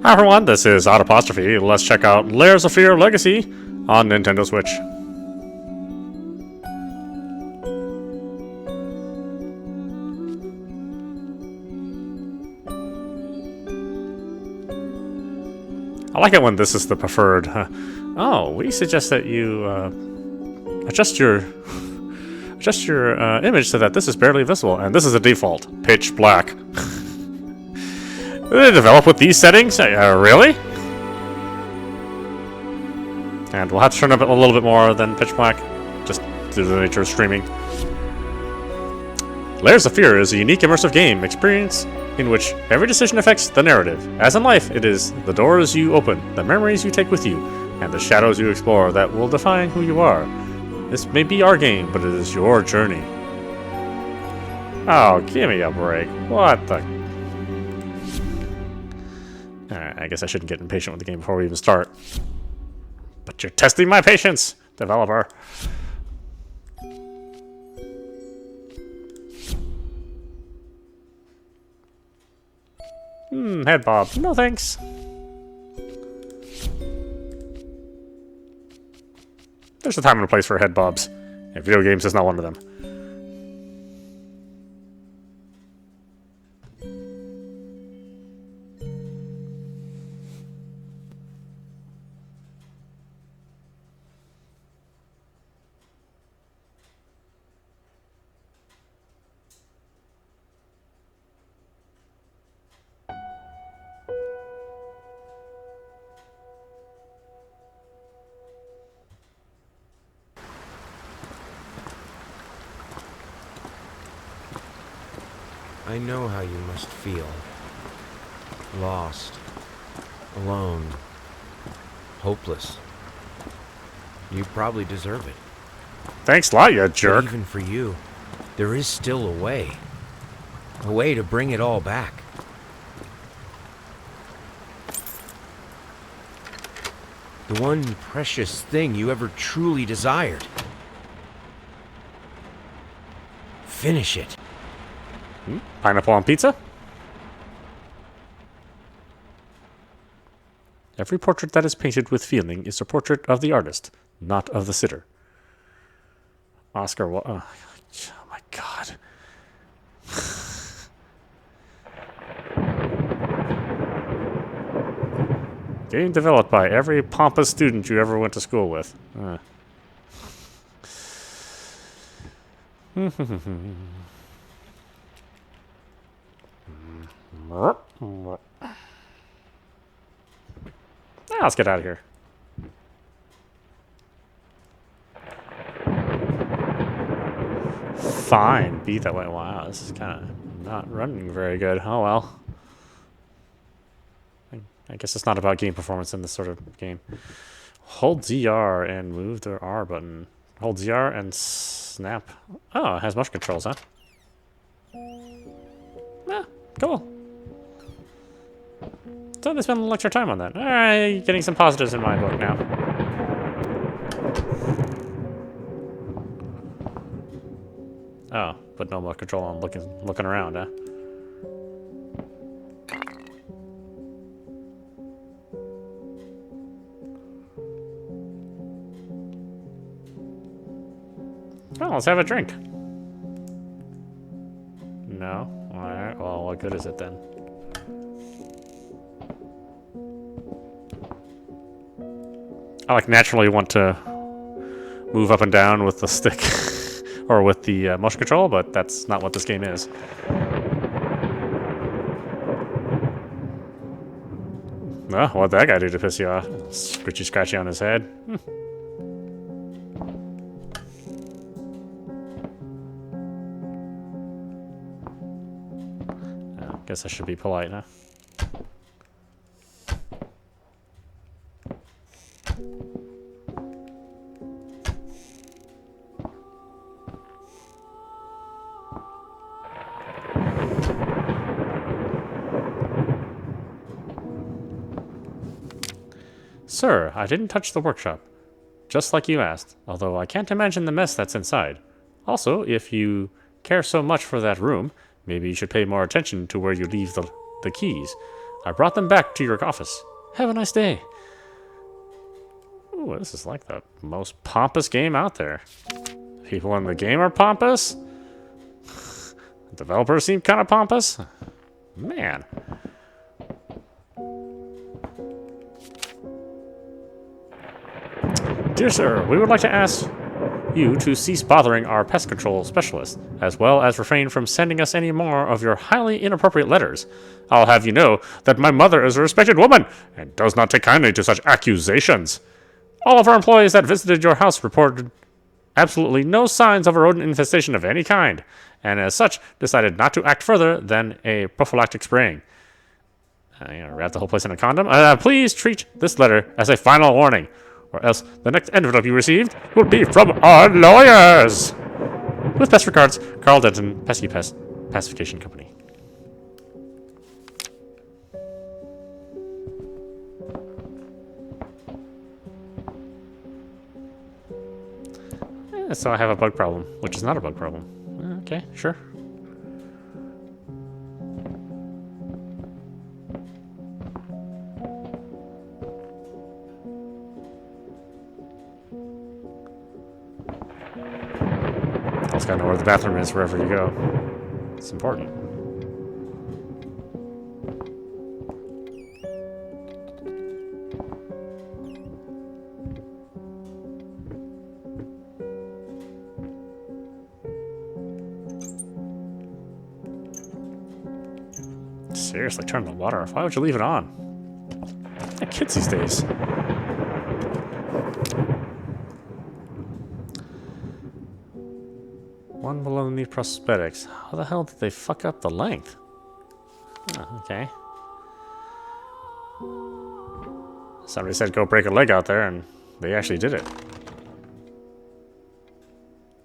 Hi everyone, this is audap. Let's check out Layers of Fear Legacy on Nintendo Switch. I like it when this is the preferred. Oh, we suggest that you adjust your image so that this is barely visible, and this is a default pitch black. Did they develop with these settings? Really? And we'll have to turn up a little bit more than pitch black, just due to the nature of streaming. Layers of Fear is a unique immersive game experience in which every decision affects the narrative. As in life, it is the doors you open, the memories you take with you, and the shadows you explore that will define who you are. This may be our game, but it is your journey. Oh, give me a break. What the... Alright, I guess I shouldn't get impatient with the game before we even start. But you're testing my patience, developer. Head bob. No thanks. There's a time and a place for head bobs, and video games is not one of them. I know how you must feel. Lost. Alone. Hopeless. You probably deserve it. Thanks a lot, you jerk. But even for you, there is still a way. A way to bring it all back. The one precious thing you ever truly desired. Finish it. Pineapple on pizza? Every portrait that is painted with feeling is a portrait of the artist, not of the sitter. Oscar oh my god. Game developed by every pompous student you ever went to school with. Let's get out of here. Fine, be that way. Wow, this is kind of not running very good. Oh well. I guess it's not about game performance in this sort of game. Hold ZR and move the R button. Hold ZR and snap. Oh, it has motion controls, huh? Ah, cool. So they spend extra time on that. Alright, getting some positives in my book now. Oh, but no more control on looking around, huh? Oh, let's have a drink. No? Alright, well, what good is it then? I like naturally want to move up and down with the stick or with the motion control, but that's not what this game is. Oh, what'd that guy do to piss you off? Scritchy scratchy on his head. I guess I should be polite, huh? Sir, I didn't touch the workshop. Just like you asked, although I can't imagine the mess that's inside. Also, if you care so much for that room, maybe you should pay more attention to where you leave the keys. I brought them back to your office. Have a nice day. Ooh, this is like the most pompous game out there. People in the game are pompous. Developers seem kind of pompous. Man. Dear sir, we would like to ask you to cease bothering our pest control specialist, as well as refrain from sending us any more of your highly inappropriate letters. I'll have you know that my mother is a respected woman and does not take kindly to such accusations. All of our employees that visited your house reported absolutely no signs of a rodent infestation of any kind, and as such decided not to act further than a prophylactic spraying. Wrap the whole place in a condom. Please treat this letter as a final warning, or else the next envelope you received will be from our lawyers. With best regards, Carl Denton, Pesky Pest Pacification Company. So I have a bug problem, which is not a bug problem. Okay, sure. I just gotta know where the bathroom is wherever you go. It's important. Seriously, turn the water off. Why would you leave it on? Kids these days. One below the knee prosthetics. How the hell did they fuck up the length? Oh, okay. Somebody said go break a leg out there, and they actually did it.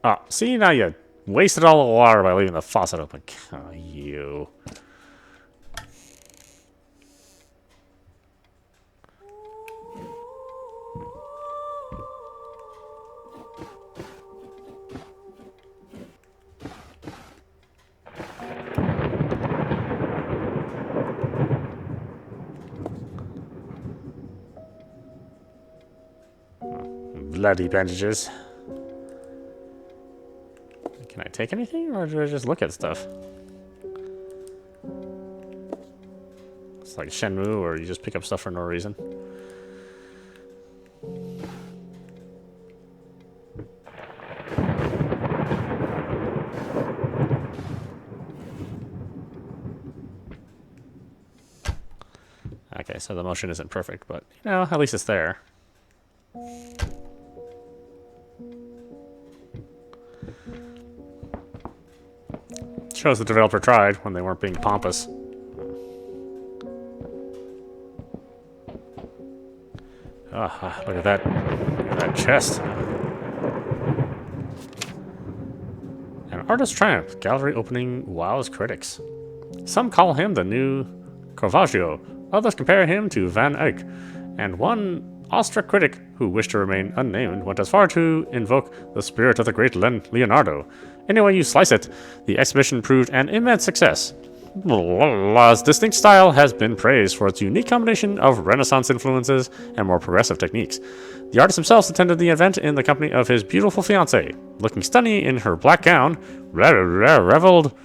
Oh, see, now you wasted all the water by leaving the faucet open. Oh, you. Bloody bandages. Can I take anything, or do I just look at stuff? It's like Shenmue, or you just pick up stuff for no reason. Okay, so the motion isn't perfect, but, you know, at least it's there. Shows the developer tried when they weren't being pompous. Ah, look at that. Look at that chest. An artist's triumph. Gallery opening wows critics. Some call him the new Caravaggio. Others compare him to Van Eyck. And one awestruck critic, who wished to remain unnamed, went as far to invoke the spirit of the great Leonardo. Any way you slice it, the exhibition proved an immense success. La's distinct style has been praised for its unique combination of Renaissance influences and more progressive techniques. The artist himself attended the event in the company of his beautiful fiancée. Looking stunning in her black gown, revealed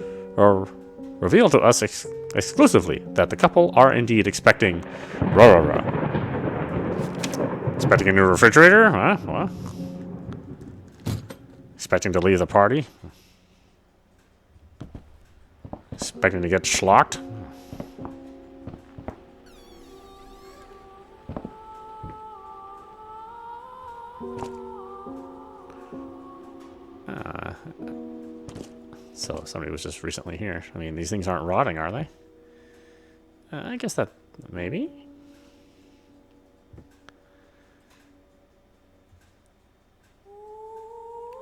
to us exclusively that the couple are indeed expecting Expecting a new refrigerator? Huh? What? Expecting to leave the party? Expecting to get schlocked? So somebody was just recently here. I mean, these things aren't rotting, are they? I guess that... maybe?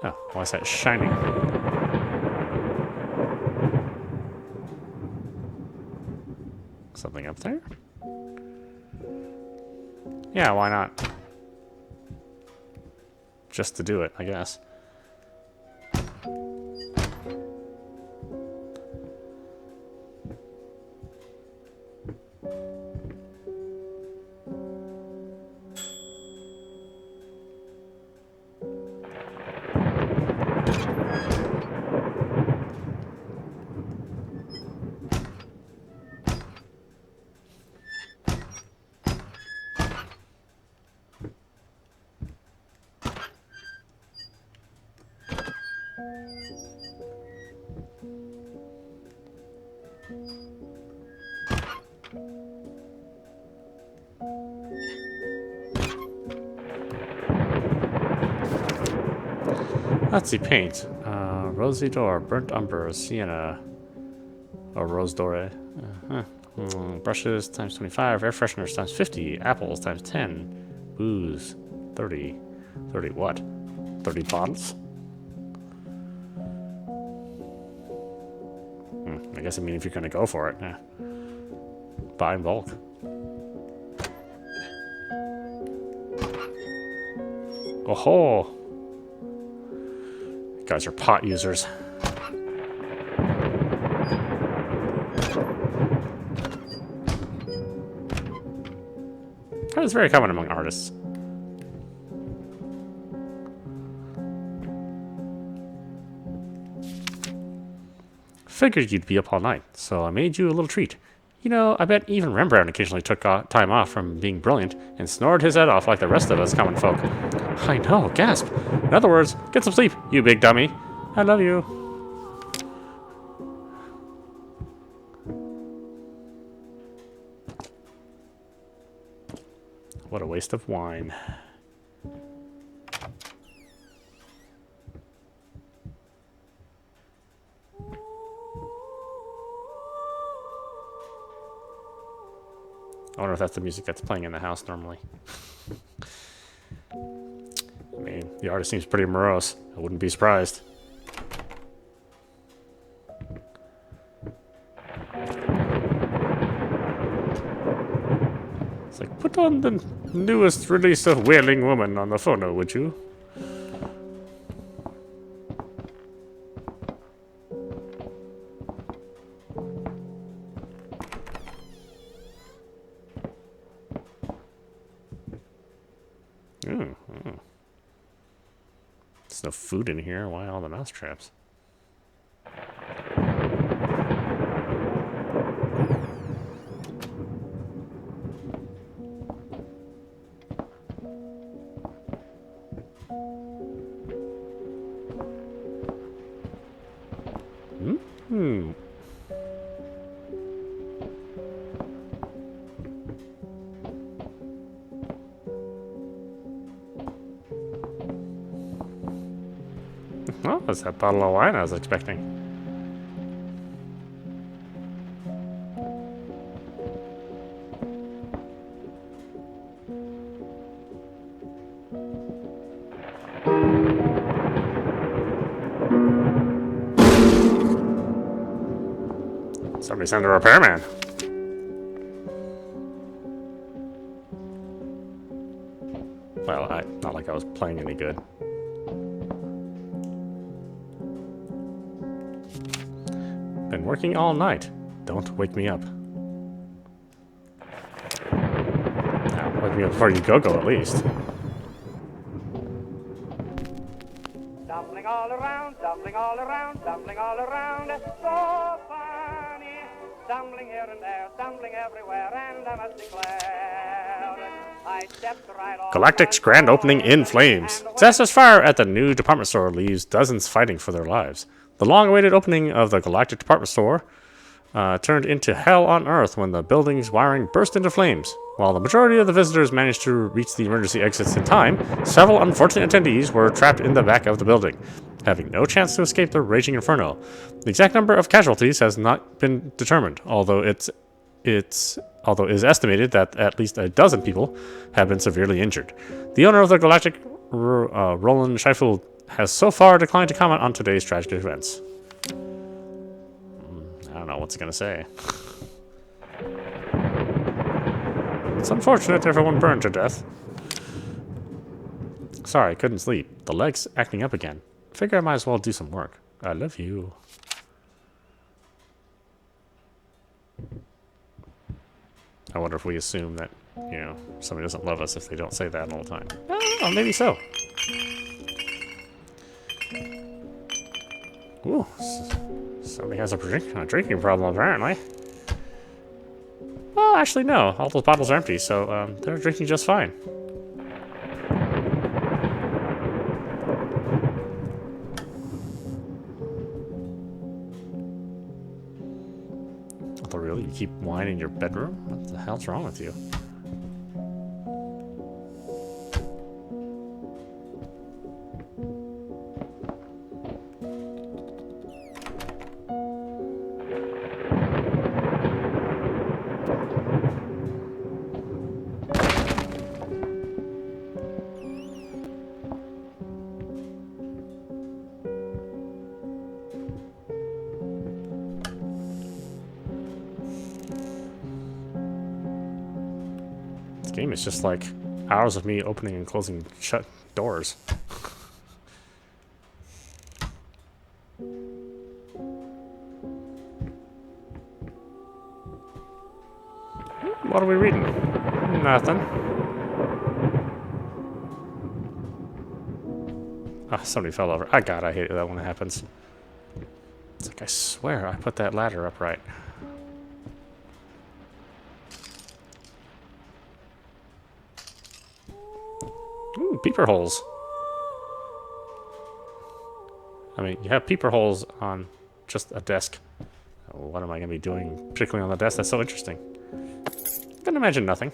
Oh, why is that shining? Something up there? Yeah, why not? Just to do it, I guess. Let's see, paint. Rosy door, burnt umber, sienna, or rose doré. Brushes times 25, air fresheners times 50, apples times 10, booze 30. 30 what? 30 bottles? I guess I mean if you're gonna go for it, yeah. Buy in bulk. Oh ho! You guys are pot users. That is very common among artists. Figured you'd be up all night, so I made you a little treat. You know, I bet even Rembrandt occasionally took time off from being brilliant and snored his head off like the rest of us common folk. I know, gasp. In other words, get some sleep, you big dummy. I love you. What a waste of wine. I wonder if that's the music that's playing in the house normally. I mean, the artist seems pretty morose. I wouldn't be surprised. It's like, put on the newest release of Wailing Woman on the phono, would you? There's no food in here. Why all the mouse traps? Oh, that's that bottle of wine I was expecting. Somebody send a repairman. Well, not like I was playing any good. Been working all night. Don't wake me up. Now, wake me up before you go at least. Stumbling all around, stumbling all around, stumbling all around. So funny. Stumbling here and there, stumbling everywhere, and I must declare I stepped right off. Galactic's grand opening in flames. Disastrous fire at the new department store leaves dozens fighting for their lives. The long-awaited opening of the Galactic department store turned into hell on Earth when the building's wiring burst into flames. While the majority of the visitors managed to reach the emergency exits in time, several unfortunate attendees were trapped in the back of the building, having no chance to escape the raging inferno. The exact number of casualties has not been determined, although it is estimated that at least a dozen people have been severely injured. The owner of the Galactic, Roland Scheifeld, has so far declined to comment on today's tragic events. I don't know what's he gonna say. It's unfortunate everyone burned to death. Sorry, couldn't sleep. The leg's acting up again. Figure I might as well do some work. I love you. I wonder if we assume that, you know, somebody doesn't love us if they don't say that all the time. Oh, maybe so. Ooh, somebody has a drinking problem, apparently. Well, actually, no. All those bottles are empty, so they're drinking just fine. the real. You keep wine in your bedroom? What the hell's wrong with you? Game is just like hours of me opening and closing shut doors. What are we reading? Nothing. Ah, somebody fell over. Ah, God, I hate that when it happens. It's like I swear I put that ladder up right. Ooh, peeper holes. I mean, you have peeper holes on just a desk. What am I going to be doing, particularly on the desk? That's so interesting. I can imagine nothing.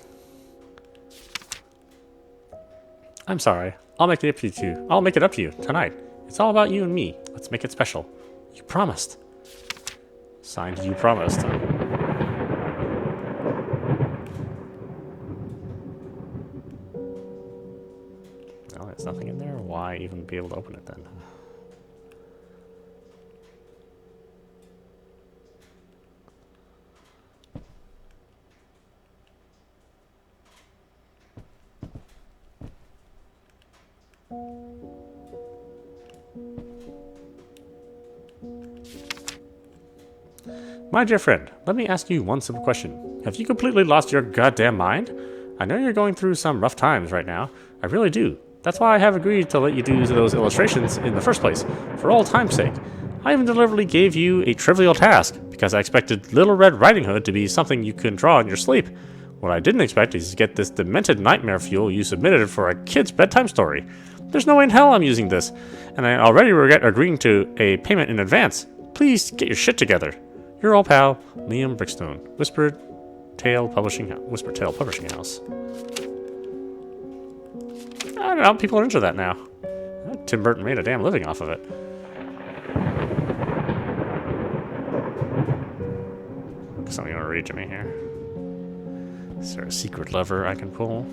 I'm sorry. I'll make it up to you. I'll make it up to you tonight. It's all about you and me. Let's make it special. You promised. Signed, you promised. No, there's nothing in there. Why even be able to open it then? My dear friend, let me ask you one simple question. Have you completely lost your goddamn mind? I know you're going through some rough times right now. I really do. That's why I have agreed to let you do those illustrations in the first place, for old time's sake. I even deliberately gave you a trivial task, because I expected Little Red Riding Hood to be something you can draw in your sleep. What I didn't expect is to get this demented nightmare fuel you submitted for a kid's bedtime story. There's no way in hell I'm using this, and I already regret agreeing to a payment in advance. Please get your shit together. Your old pal, Liam Brickstone, Whispered Tale Publishing House. I don't know, people are into that now. Tim Burton made a damn living off of it. Something you want to read to me here? Is there a secret lever I can pull?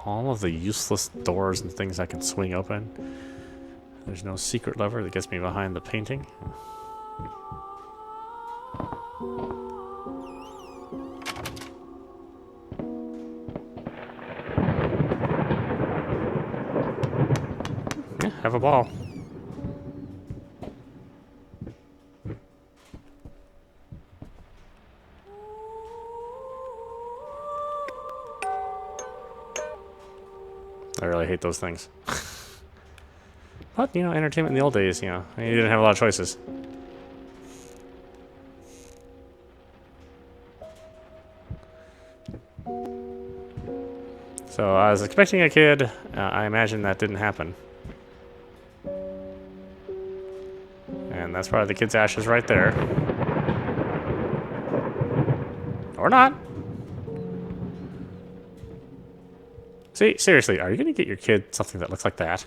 All of the useless doors and things I can swing open. There's no secret lever that gets me behind the painting. Yeah, have a ball. I really hate those things. But, you know, entertainment in the old days, you know, you didn't have a lot of choices. So I was expecting a kid. I imagine that didn't happen. And that's probably the kid's ashes right there. Or not. See, seriously, are you going to get your kid something that looks like that?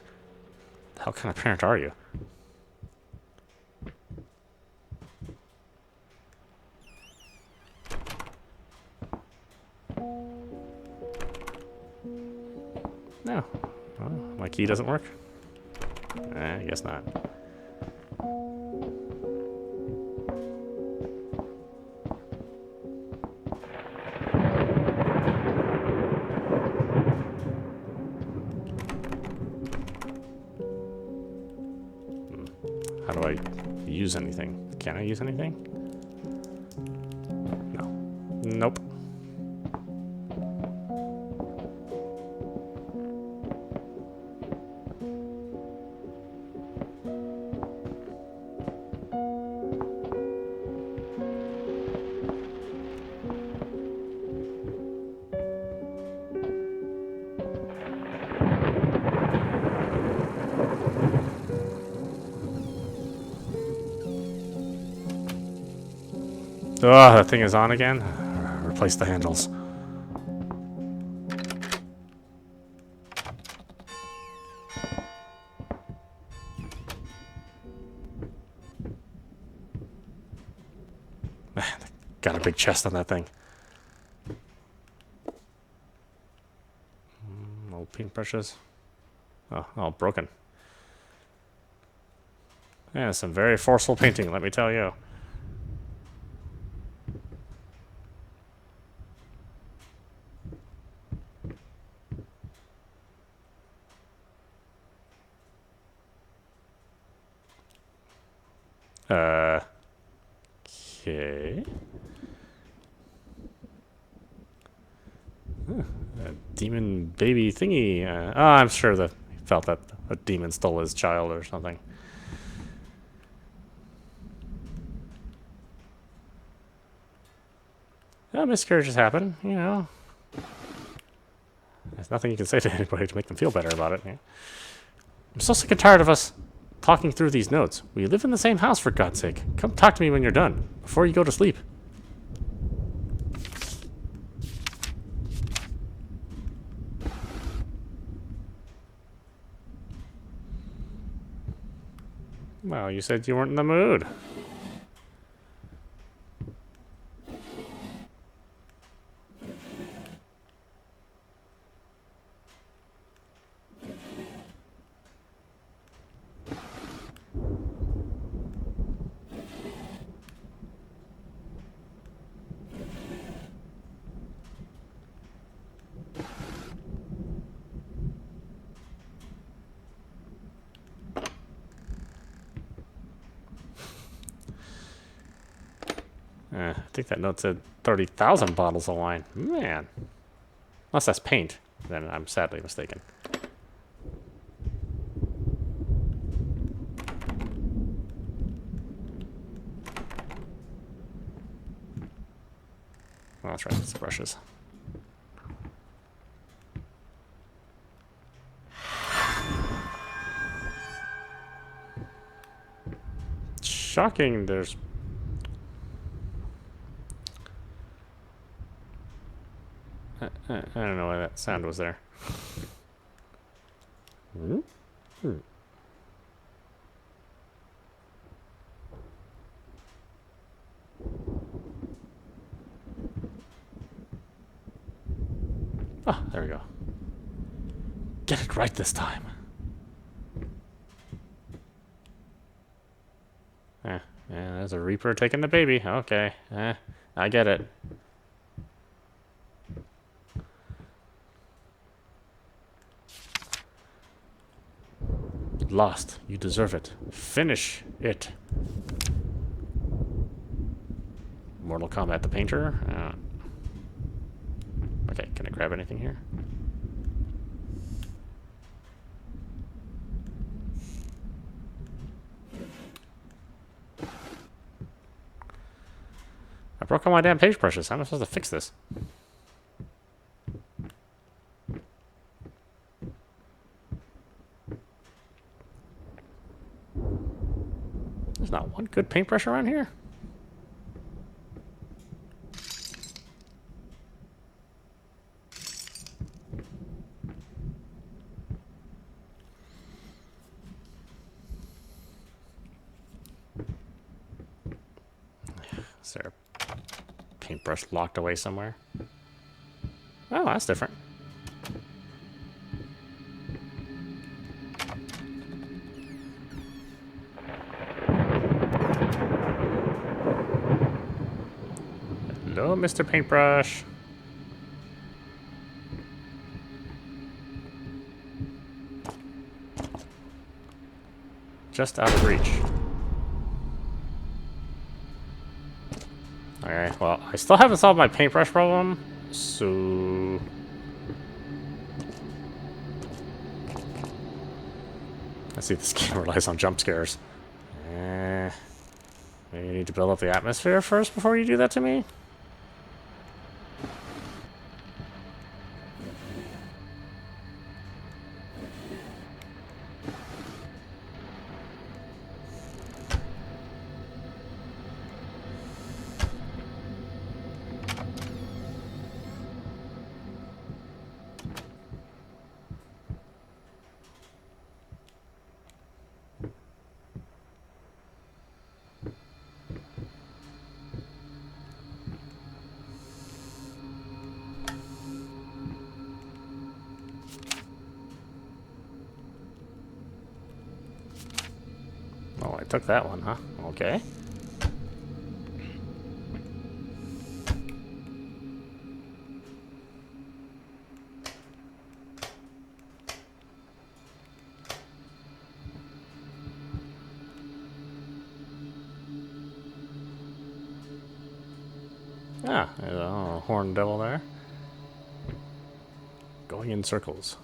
The hell kind of parent are you? No. Well, my key doesn't work? I guess not. How do I use anything? Can I use anything? No. Nope. Oh, that thing is on again. Replace the handles. Got a big chest on that thing. Old paintbrushes. Oh, all broken. Yeah, some very forceful painting, let me tell you. Okay. A demon baby thingy. I'm sure that he felt that a demon stole his child or something. Yeah, miscarriages happen, you know. There's nothing you can say to anybody to make them feel better about it. Yeah. I'm so sick and tired of us talking through these notes. We live in the same house, for God's sake. Come talk to me when you're done, before you go to sleep. Well, you said you weren't in the mood. I think that note said 30,000 bottles of wine. Man. Unless that's paint, then I'm sadly mistaken. Oh, that's right, it's brushes. Shocking, there's... I don't know why that sound was there. Oh, there we go. Get it right this time. Yeah, there's a Reaper taking the baby. Okay, I get it. Lost. You deserve it. Finish it. Mortal Kombat the painter. Okay, can I grab anything here? I broke all my damn paintbrushes. How am I supposed to fix this? There's not one good paintbrush around here. Is there a paintbrush locked away somewhere? Oh, that's different. Hello, Mr. Paintbrush. Just out of reach. Okay, well, I still haven't solved my paintbrush problem, so... Let's see if this game relies on jump scares. Maybe you need to build up the atmosphere first before you do that to me? I took that one, huh? Okay. Ah, there's a horned devil there. Going in circles.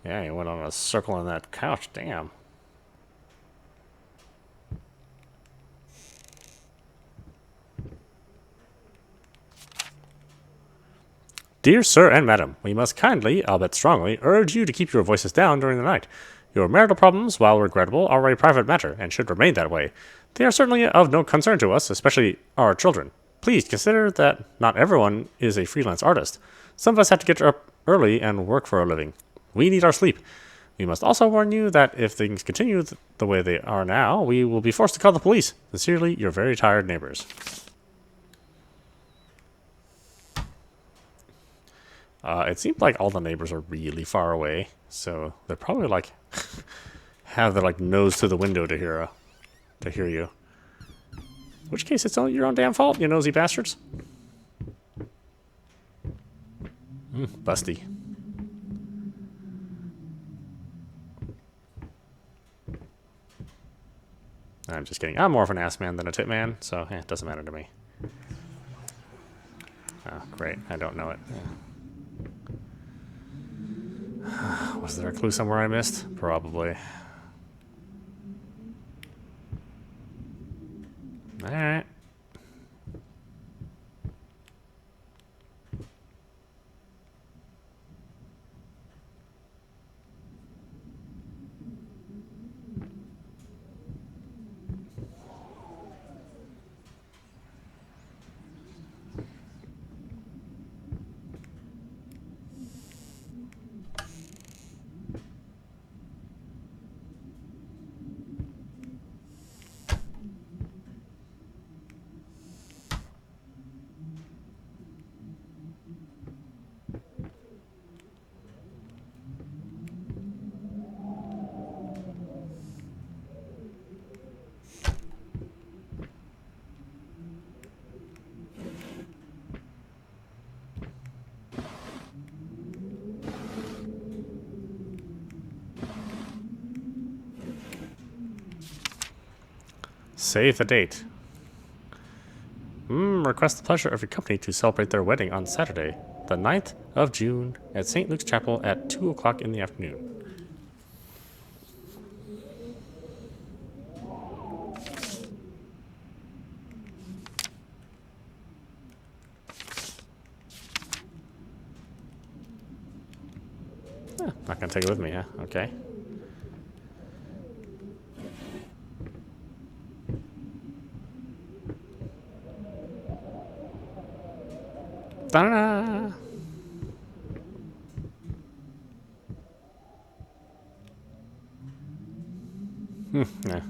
Yeah, he went on a circle on that couch. Damn. Dear Sir and Madam, we must kindly, albeit strongly, urge you to keep your voices down during the night. Your marital problems, while regrettable, are a private matter, and should remain that way. They are certainly of no concern to us, especially our children. Please consider that not everyone is a freelance artist. Some of us have to get up early and work for a living. We need our sleep. We must also warn you that if things continue the way they are now, we will be forced to call the police. Sincerely, your very tired neighbors. It seems like all the neighbors are really far away, so they're probably like have their like nose to the window to hear you. In which case, it's your own damn fault, you nosy bastards. Busty. I'm just kidding. I'm more of an ass man than a tit man, so it doesn't matter to me. Oh, great. I don't know it. Yeah. Was there a clue somewhere I missed? Probably. Alright. Save the date. Request the pleasure of your company to celebrate their wedding on Saturday, the 9th of June, at St. Luke's Chapel at 2 o'clock in the afternoon. Not gonna take it with me, huh? Okay. Ta-da! Yeah.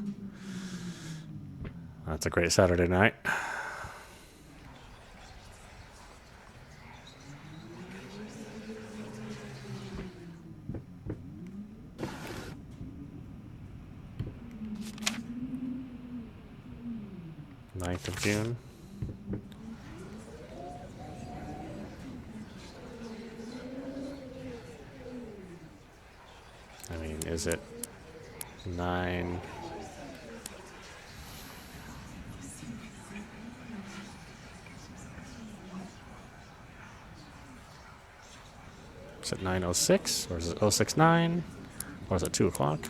That's a great Saturday night. Ninth of June. I mean, is it 9? Is it 9:06 or is it 069 or is it 2 o'clock?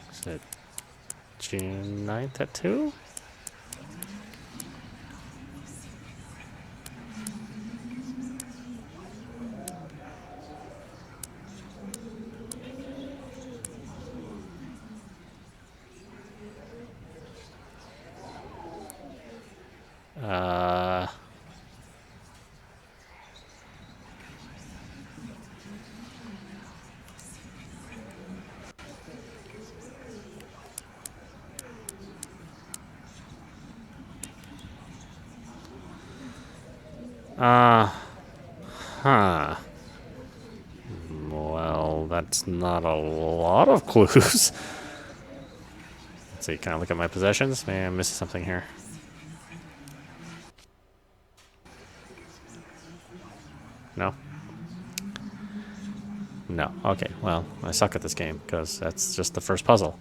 Is it June 9th at 2? Huh. Well, that's not a lot of clues. Let's see, can I look at my possessions? Maybe I'm missing something here. No? No. Okay, well, I suck at this game, because that's just the first puzzle.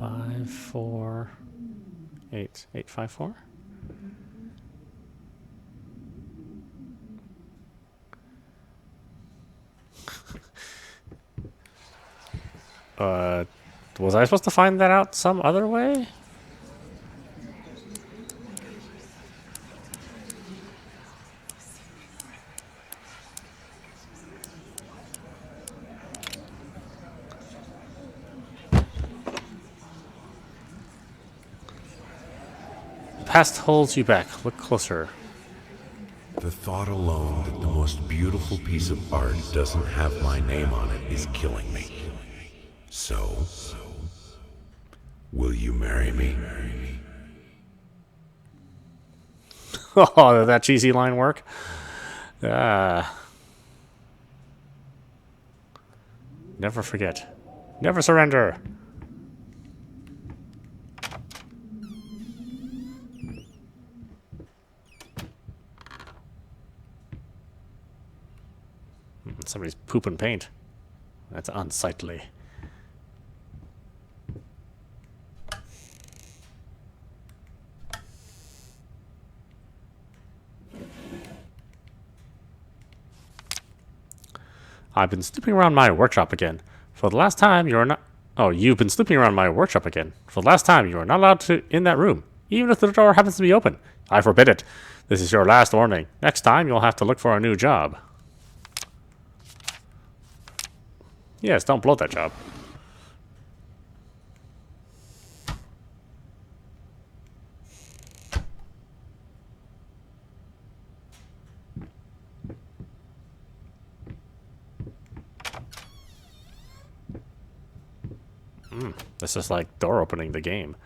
Five, 4, 8, 8, 5, 4? Was I supposed to find that out some other way? The past holds you back. Look closer. The thought alone that the most beautiful piece of art doesn't have my name on it is killing me. So, will you marry me? Oh, did that cheesy line work? Never forget. Never surrender. Somebody's pooping paint. That's unsightly. I've been snooping around my workshop again. For the last time, you are not... Oh, you've been snooping around my workshop again. For the last time, you are not allowed to in that room, even if the door happens to be open. I forbid it. This is your last warning. Next time, you'll have to look for a new job. Yes, don't blow that job. This is like door opening the game.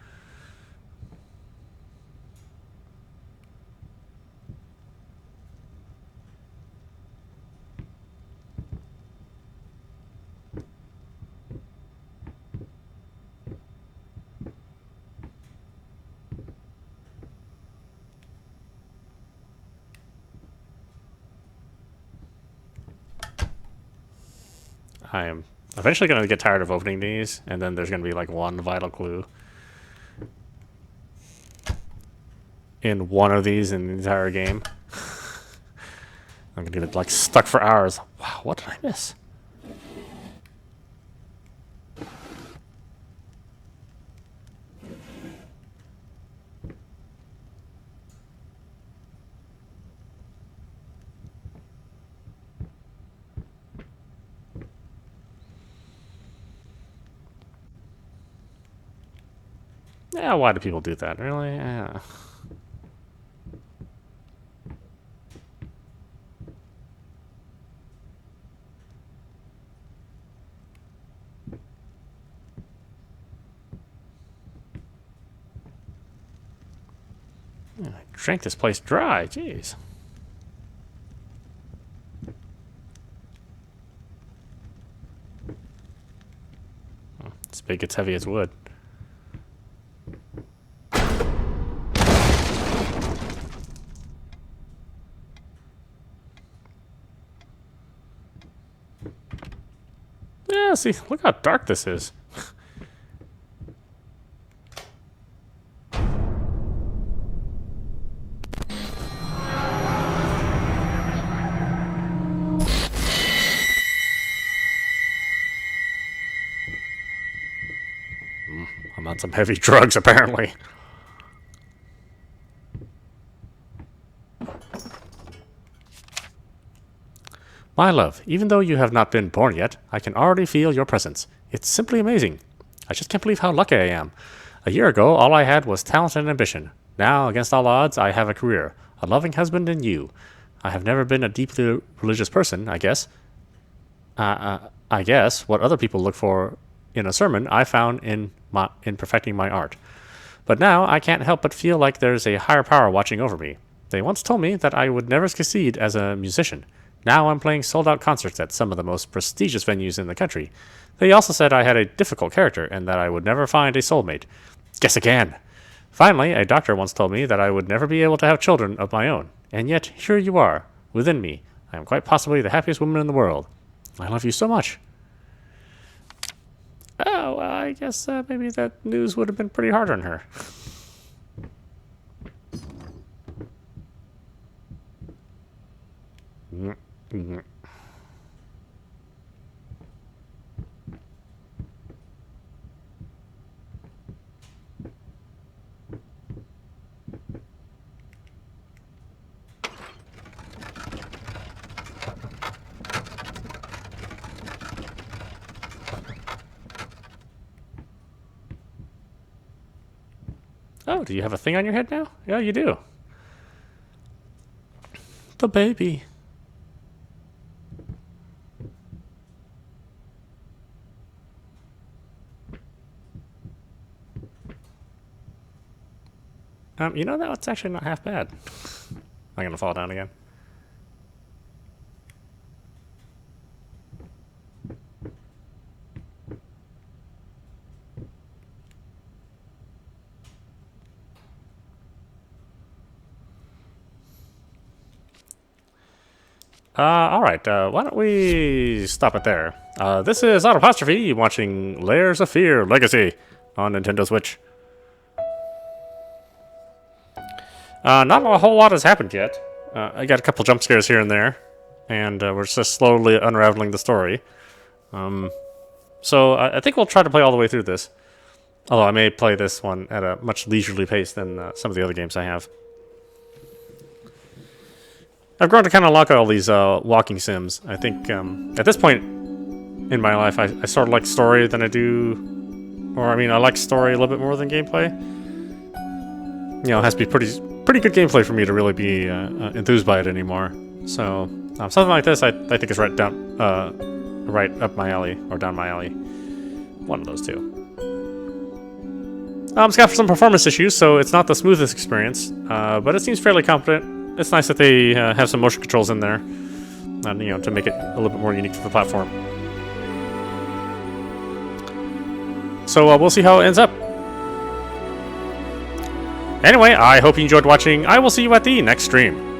I am eventually going to get tired of opening these, and then there's going to be like one vital clue in one of these in the entire game. I'm going to get like stuck for hours. Wow, what did I miss? Yeah, why do people do that? Really? Yeah. I drank this place dry. Jeez. It's big, it's heavy as wood. Yeah, see, look how dark this is. I'm on some heavy drugs, apparently. My love, even though you have not been born yet, I can already feel your presence. It's simply amazing. I just can't believe how lucky I am. A year ago, all I had was talent and ambition. Now, against all odds, I have a career, a loving husband, and you. I have never been a deeply religious person, I guess. I guess what other people look for in a sermon, I found in perfecting my art. But now I can't help but feel like there's a higher power watching over me. They once told me that I would never succeed as a musician. Now I'm playing sold-out concerts at some of the most prestigious venues in the country. They also said I had a difficult character and that I would never find a soulmate. Guess again! Finally, a doctor once told me that I would never be able to have children of my own. And yet, here you are, within me. I am quite possibly the happiest woman in the world. I love you so much. Oh, well, I guess maybe that news would have been pretty hard on her. Oh, do you have a thing on your head now? Yeah, you do. The baby. You know, that's actually not half bad. I'm gonna fall down again. Alright, why don't we stop it there? This is Audapostrophe watching Layers of Fear Legacy on Nintendo Switch. Not a whole lot has happened yet. I got a couple jump scares here and there, and we're just slowly unraveling the story. So I think we'll try to play all the way through this. Although I may play this one at a much leisurely pace than some of the other games I have. I've grown to kind of like all these walking sims. I think at this point in my life, I sort of like story than I do... Or, I mean, I like story a little bit more than gameplay. You know, it has to be pretty good gameplay for me to really be enthused by it anymore. So, something like this I think is right up my alley, or down my alley. One of those two. It's got some performance issues, so it's not the smoothest experience, but it seems fairly competent. It's nice that they have some motion controls in there, you know, to make it a little bit more unique to the platform. So we'll see how it ends up. Anyway, I hope you enjoyed watching. I will see you at the next stream.